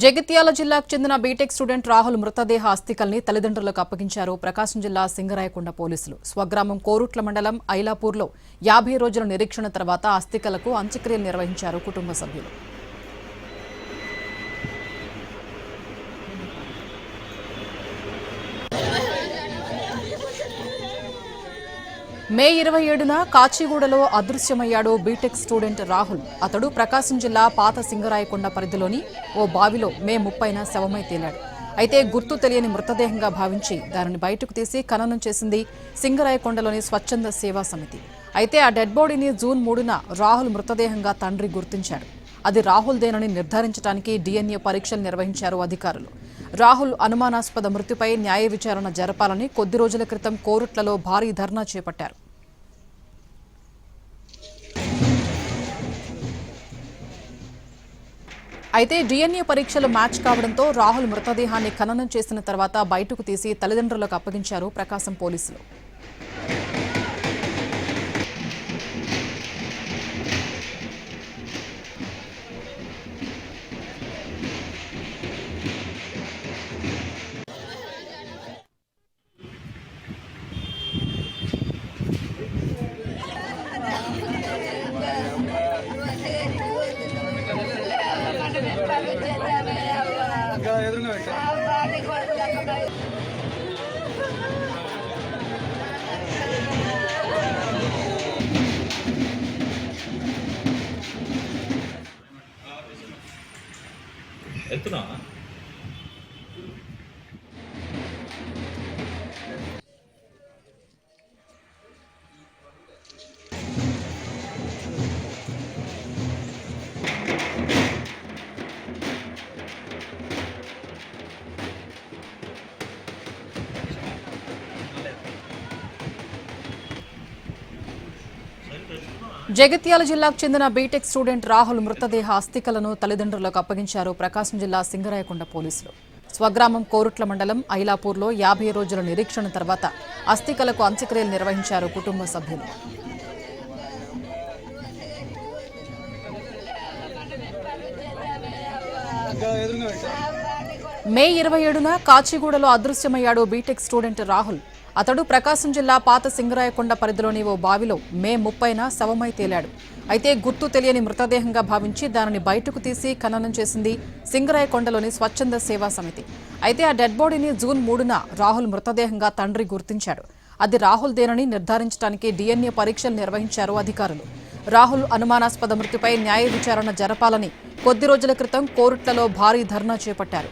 జగిత్యాల జిల్లాకు చెందిన BTech student Rahul మృతదేహ అస్థికల్ని తల్లిదండ్రులకు అప్పగించారు ప్రకాశం జిల్లా సింగరాయకొండ పోలీసులు. స్వగ్రామం కోరుట్ల మండలం ఐలాపూర్లో 50 రోజుల నిరీక్షణ తర్వాత అస్థికలకు అంత్యక్రియలు నిర్వహించారు కుటుంబ సభ్యులు. మే 27న కాచిగూడలో అదృశ్యమయ్యాడు బీటెక్ స్టూడెంట్ రాహుల్. అతడు ప్రకాశం జిల్లా పాత సింగరాయకొండ పరిధిలోని ఓ బావిలో మే 30న శవమై తేలాడు. అయితే గుర్తు తెలియని మృతదేహంగా భావించి దానిని బయటకు తీసి ఖననం చేసింది సింగరాయకొండలోని స్వచ్ఛంద సేవా సమితి. అయితే ఆ డెడ్ బాడీని జూన్ 3న రాహుల్ మృతదేహంగా తండ్రి గుర్తించాడు. అది రాహుల్దేనని నిర్ధారించడానికి DNA పరీక్షలు నిర్వహించారు అధికారులు. రాహుల్ అనుమానాస్పద మృతిపై న్యాయ విచారణ జరపాలని కొద్ది రోజుల క్రితం కోరుట్లలో భారీ ధర్నా చేపట్టారు. అయితే DNA పరీక్షలు మ్యాచ్ కావడంతో రాహుల్ మృతదేహాన్ని ఖననం చేసిన తర్వాత బయటకు తీసి తల్లిదండ్రులకు అప్పగించారు ప్రకాశం పోలీసులు. ఎత్తునా జగిత్యాల జిల్లాకు చెందిన బీటెక్ స్టూడెంట్ రాహుల్ మృతదేహ అస్థికలను తల్లిదండ్రులకు అప్పగించారు ప్రకాశం జిల్లా సింగరాయకొండ పోలీసులు. స్వగ్రామం కోరుట్ల మండలం ఐలాపూర్లో 50 రోజుల నిరీక్షణ తర్వాత అస్థికలకు అంత్యక్రియలు నిర్వహించారు కుటుంబ సభ్యులు. మే 27న కాచిగూడలో అదృశ్యమయ్యాడు బీటెక్ స్టూడెంట్ రాహుల్. అతడు ప్రకాశం జిల్లా పాత సింగరాయకొండ పరిధిలోని ఓ బావిలో మే 30న శవమై తేలాడు. అయితే గుర్తు తెలియని మృతదేహంగా భావించి దానిని బయటకు తీసి ఖననం చేసింది సింగరాయకొండలోని స్వచ్ఛంద సేవా సమితి. అయితే ఆ డెడ్ బాడీని జూన్ 3న రాహుల్ మృతదేహంగా తండ్రి గుర్తించాడు. అది రాహుల్దేనని నిర్ధారించడానికి DNA పరీక్షలు నిర్వహించారు అధికారులు. రాహుల్ అనుమానాస్పద మృతిపై న్యాయ విచారణ జరపాలని కొద్ది రోజుల క్రితం కోరుట్లలో భారీ ధర్నా చేపట్టారు.